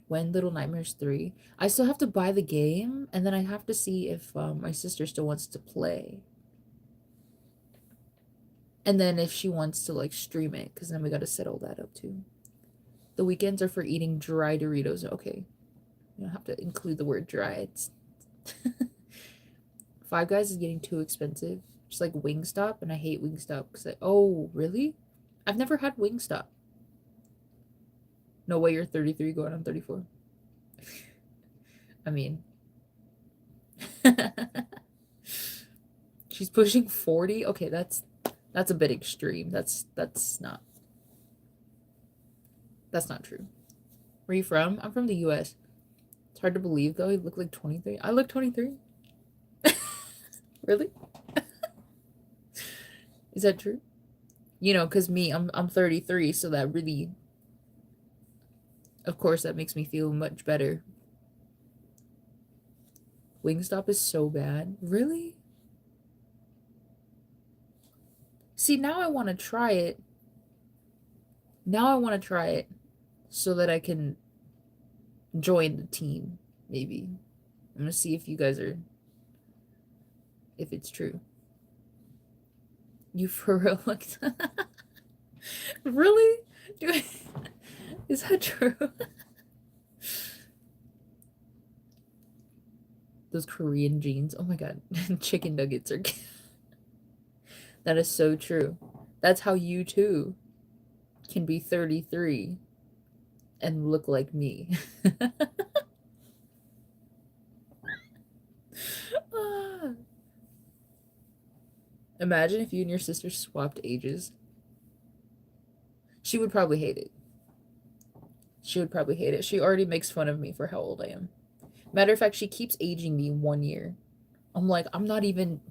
When Little Nightmares 3. I still have to buy the game and then I have to see if my sister still wants to play. And then if she wants to like stream it, because then we got to set all that up too. The weekends are for eating dry Doritos. Okay. You don't have to include the word dry. It's Five Guys is getting too expensive. Just like Wingstop, and I hate Wingstop because oh, really? I've never had Wingstop. No way you're 33 going on 34. I mean, she's pushing 40. Okay, that's a bit extreme. That's not true. Where are you from? I'm from the US. It's hard to believe though. You look like 23. I look 23. Really? Is that true? Cuz me, I'm 33, so that really, of course, that makes me feel much better. Wingstop is so bad. Really? See, now I want to try it. Now I want to try it so that I can join the team, maybe. I'm gonna see if you guys are, if it's true. You for real like really? Do I, is that true? Those Korean jeans. Oh my god. Chicken nuggets are that is so true. That's how you too can be 33 and look like me. Ah. Imagine if you and your sister swapped ages. She would probably hate it. She would probably hate it. She already makes fun of me for how old I am. Matter of fact, she keeps aging me 1 year. I'm like, I'm not even.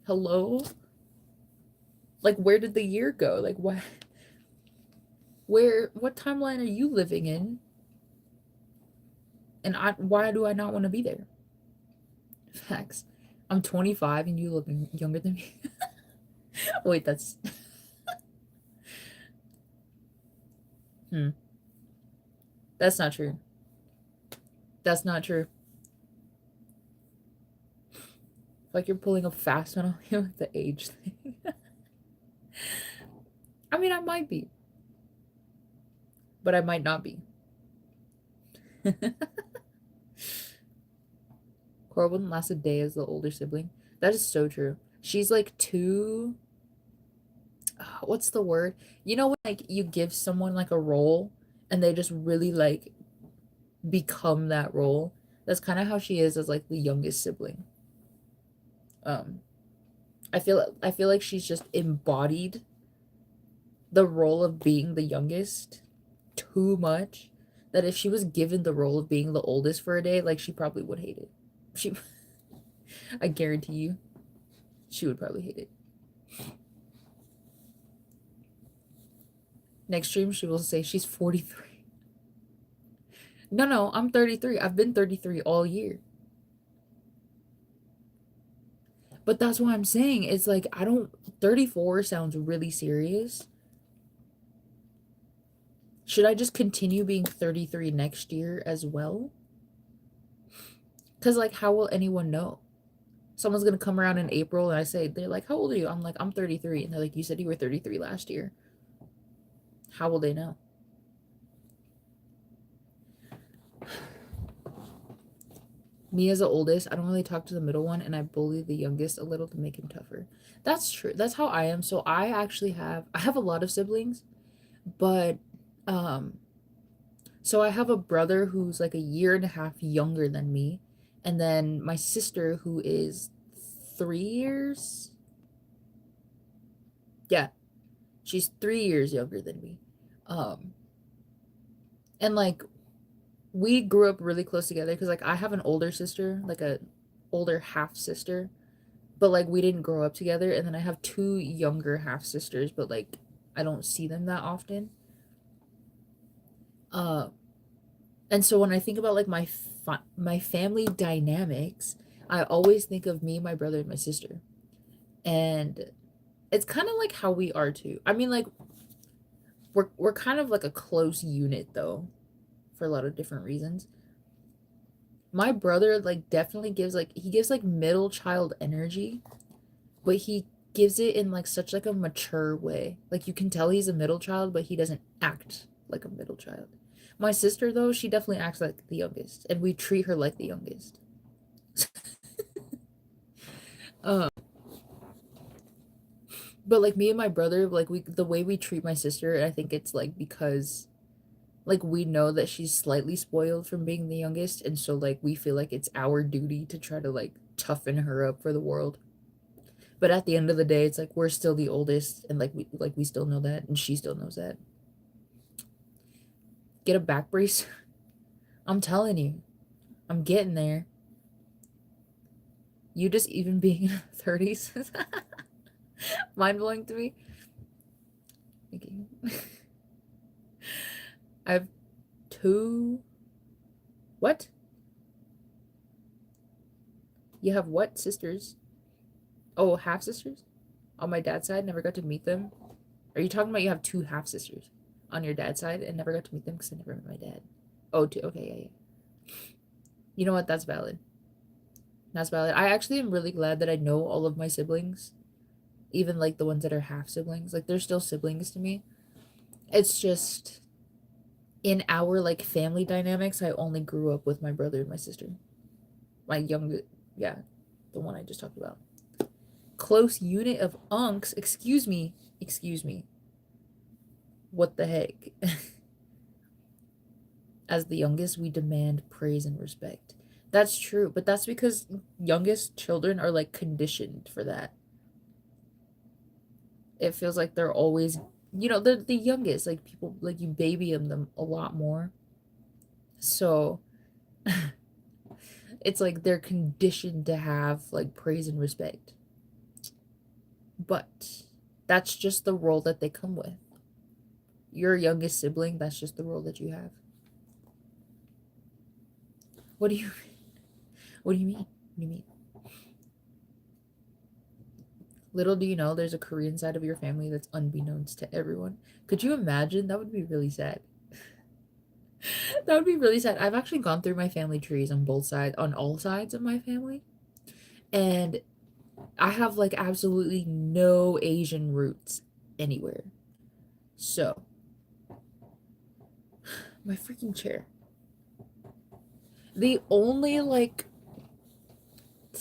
Hello? Like, where did the year go? Like, what? What timeline are you living in? And why do I not want to be there? Facts. I'm 25 and you look younger than me. Wait, that's. That's not true. That's not true. Like you're pulling up fast on you with the age thing. I mean, I might be, but I might not be. Cora wouldn't last a day as the older sibling. That is so true. She's like too. What's the word? You know when like you give someone like a role and they just really like become that role. That's kind of how she is as like the youngest sibling. Um, I feel like she's just embodied the role of being the youngest too much that if she was given the role of being the oldest for a day, like she probably would hate it. She I guarantee you she would probably hate it. Next stream she will say she's 43. No, I'm 33. I've been 33 all year. But that's what I'm saying. It's like 34 sounds really serious. Should I just continue being 33 next year as well? Because, like, how will anyone know? Someone's going to come around in April and they're like, how old are you? I'm like, I'm 33. And they're like, you said you were 33 last year. How will they know? Me as the oldest, I don't really talk to the middle one and I bully the youngest a little to make him tougher. That's true. That's how I am. So I have a lot of siblings, but um so I have a brother who's like a year and a half younger than me, and then my sister who is 3 years. Yeah, she's 3 years younger than me. Um, and like we grew up really close together because like I have an older sister, like a older half sister, but like we didn't grow up together. And then I have two younger half sisters, but like I don't see them that often. Uh, and so when I think about like my family dynamics, I always think of me, my brother, and my sister. And it's kind of like how we are too. I mean, like we're kind of like a close unit though, for a lot of different reasons. My brother like definitely gives like middle child energy, but he gives it in like such like a mature way. Like you can tell he's a middle child, but he doesn't act like a middle child. My sister though, she definitely acts like the youngest, and we treat her like the youngest. Um, but like me and my brother, like the way we treat my sister, I think it's like because like we know that she's slightly spoiled from being the youngest, and so like we feel like it's our duty to try to like toughen her up for the world. But at the end of the day, it's like we're still the oldest, and like we still know that, and she still knows that. Get a back brace. I'm telling you, I'm getting there. You just even being in your 30s, mind blowing to me. Okay. I have two. What? You have what sisters? Oh, half sisters? On my dad's side, never got to meet them. Are you talking about you have two half sisters on your dad's side and never got to meet them because I never met my dad? Oh, two. Okay, yeah, yeah. You know what? That's valid. That's valid. I actually am really glad that I know all of my siblings, even like the ones that are half siblings. Like they're still siblings to me. It's just in our like family dynamics, I only grew up with my brother and my sister. My young, yeah, the one I just talked about. Close unit of unks. Excuse me. Excuse me. What the heck? As the youngest, we demand praise and respect. That's true, but that's because youngest children are like conditioned for that. It feels like they're always, they're the youngest. Like people, like you baby them a lot more. So it's like they're conditioned to have like praise and respect. But that's just the role that they come with. Your youngest sibling, that's just the role that you have. What do you what do you mean? What do you mean? Little do you know there's a Korean side of your family that's unbeknownst to everyone. Could you imagine? That would be really sad. That would be really sad. I've actually gone through my family trees on both sides, on all sides of my family, and I have like absolutely no Asian roots anywhere. So, my freaking chair. The only like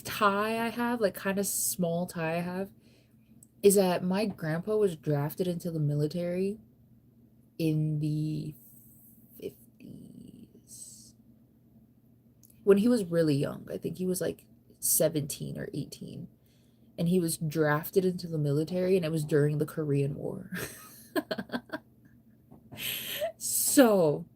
tie I have, like kind of small tie I have, is that my grandpa was drafted into the military in the 50s. When he was really young. I think he was like 17 or 18. And he was drafted into the military, and it was during the Korean War. So,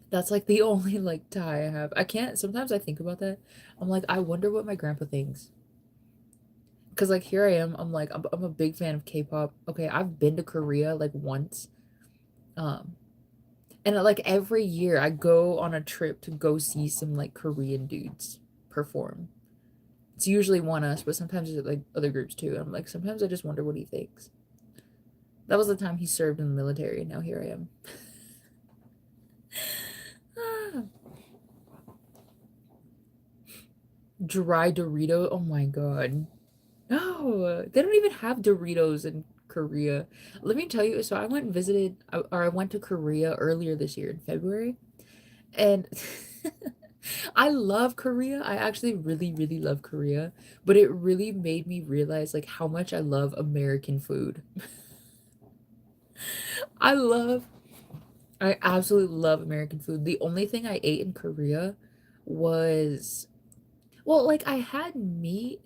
that's like the only like tie I have. I can't, sometimes I think about that. I'm like, I wonder what my grandpa thinks. Because like here I am, I'm like, I'm a big fan of K-pop. Okay, I've been to Korea like once. Um, and like every year I go on a trip to go see some like Korean dudes perform. It's usually one us, but sometimes it's like other groups too. And I'm like, sometimes I just wonder what he thinks. That was the time he served in the military, and now here I am. Dry Dorito. Oh my god. No, they don't even have Doritos in Korea. Let me tell you, so I went and visited, or I went to Korea earlier this year in February, and I love Korea. I actually really, really love Korea, but it really made me realize like how much I love American food. I love, I absolutely love American food. The only thing I ate in Korea was, well, like I had meat,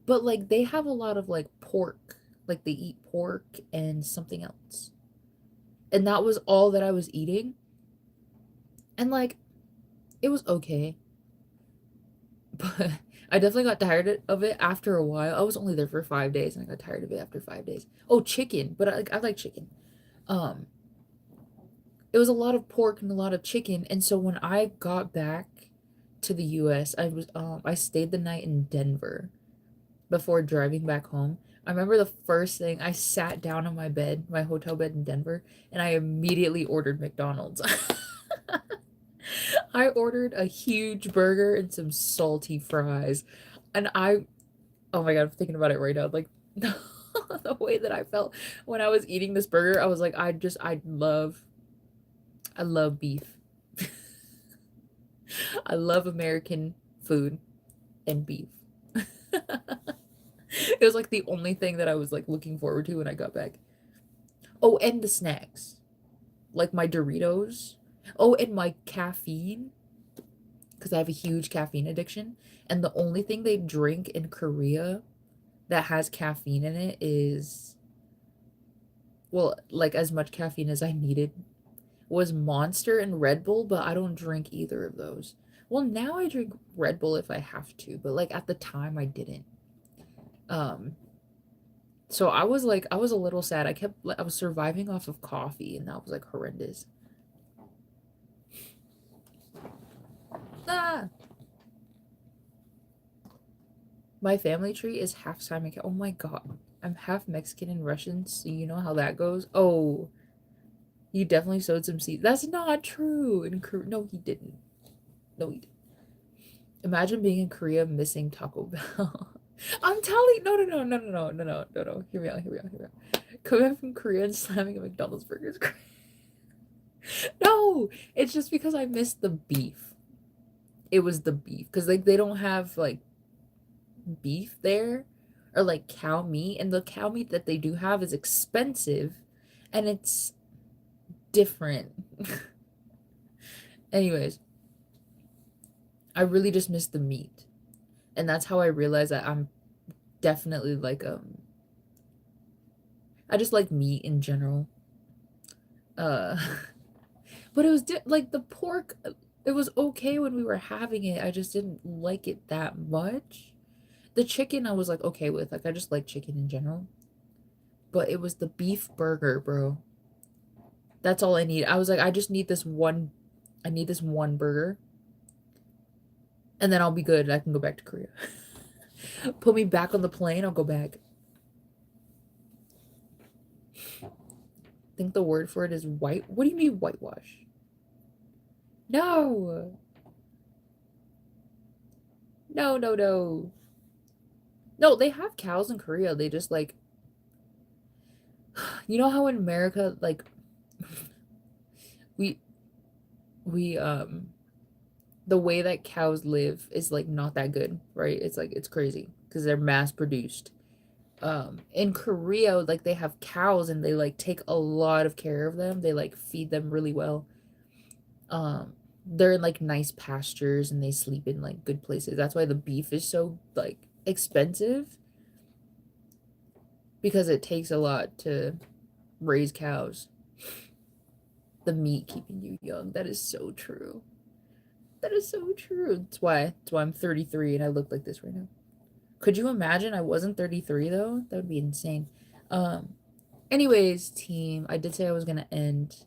but like they have a lot of like pork. Like they eat pork and something else. And that was all that I was eating. And like it was okay. But I definitely got tired of it after a while. I was only there for 5 days and I got tired of it after 5 days. Oh, chicken, but I like chicken. Um, it was a lot of pork and a lot of chicken, and so when I got back to the US, I stayed the night in Denver before driving back home. I remember the first thing I sat down on my bed, my hotel bed in Denver, and I immediately ordered McDonald's. I ordered a huge burger and some salty fries. And oh my God, I'm thinking about it right now. Like, the way that I felt when I was eating this burger, I was like, I love beef. I love American food and beef. It was like the only thing that I was like looking forward to when I got back. Oh, and the snacks. Like my Doritos. Oh, and my caffeine. Because I have a huge caffeine addiction. And the only thing they drink in Korea that has caffeine in it is, well, like as much caffeine as I needed was Monster and Red Bull, but I don't drink either of those. Well, now I drink Red Bull if I have to, but like at the time I didn't. Um, so I was like, I was a little sad. I was surviving off of coffee, and that was like horrendous. Ah, my family tree is half Simon. Oh my God, I'm half Mexican and Russian, so you know how that goes. Oh, he definitely sowed some seeds. That's not true. No, he didn't. No, he didn't. Imagine being in Korea missing Taco Bell. I'm telling no. Hear me out. Coming from Korea and slamming a McDonald's burger is crazy. No, it's just because I missed the beef. It was the beef because like they don't have like beef there or like cow meat, and the cow meat that they do have is expensive and it's different. Anyways, I really just missed the meat, and that's how I realized that I'm definitely like I just like meat in general. uh but it was like the pork, it was okay when we were having it. I just didn't like it that much. The chicken I was like okay with, like I just like chicken in general. But it was the beef burger, bro. That's all I need. I was like, I just need this one. I need this one burger. And then I'll be good. I can go back to Korea. Put me back on the plane. I'll go back. I think the word for it is white. What do you mean whitewash? No. No. No, they have cows in Korea. They just like, you know how in America, like, we, we, the way that cows live is like not that good, right? It's like, it's crazy because they're mass produced. In Korea, like they have cows and they like take a lot of care of them. They like feed them really well. Um, they're in like nice pastures and they sleep in like good places. That's why the beef is so like expensive, because it takes a lot to raise cows. The meat keeping you young. That is so true. That is so true. That's why I'm 33 and I look like this right now. Could you imagine I wasn't 33 though? That would be insane. Um, anyways, team, I did say I was gonna end.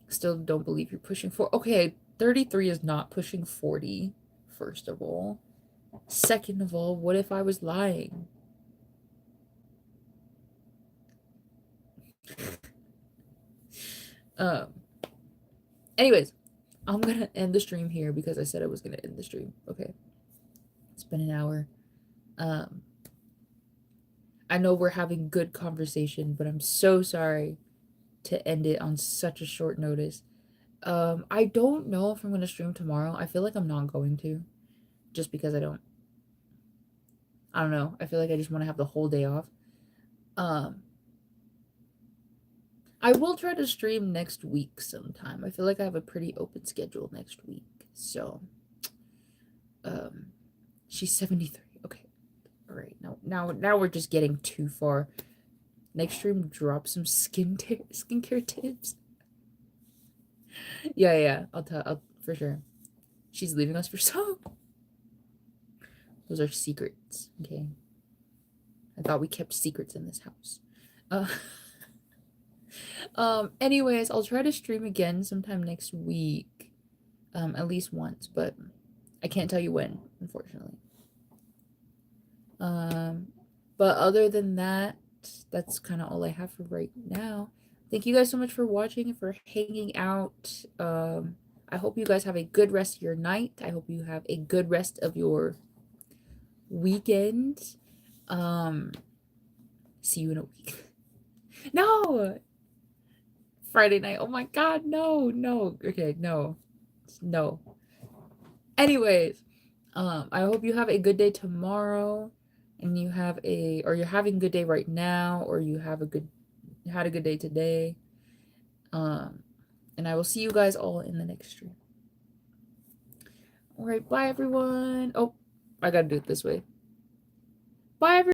Still don't believe you're pushing for. Okay, 33 is not pushing 40, first of all. Second of all, what if I was lying? Um, anyways, I'm gonna end the stream here because I said I was gonna end the stream. Okay. It's been an hour. Um, I know we're having good conversation, but I'm so sorry to end it on such a short notice. I don't know if I'm gonna stream tomorrow. I feel like I'm not going to, just because I don't know. I feel like I just want to have the whole day off. Um, I will try to stream next week sometime. I feel like I have a pretty open schedule next week. So, um, she's 73. Okay. All right. Now we're just getting too far. Next stream, drop some skincare tips. Yeah. I'll for sure. She's leaving us for some. Those are secrets. Okay. I thought we kept secrets in this house. Uh, anyways, I'll try to stream again sometime next week. At least once, but I can't tell you when, unfortunately. But other than that, that's kind of all I have for right now. Thank you guys so much for watching and for hanging out. I hope you guys have a good rest of your night. I hope you have a good rest of your weekend. See you in a week. No! Friday night. Oh my god, no. Okay, no. Anyways, I hope you have a good day tomorrow, and you're having a good day right now, or you had a good day today. And I will see you guys all in the next stream. All right, bye everyone. Oh, I gotta do it this way. Bye everyone.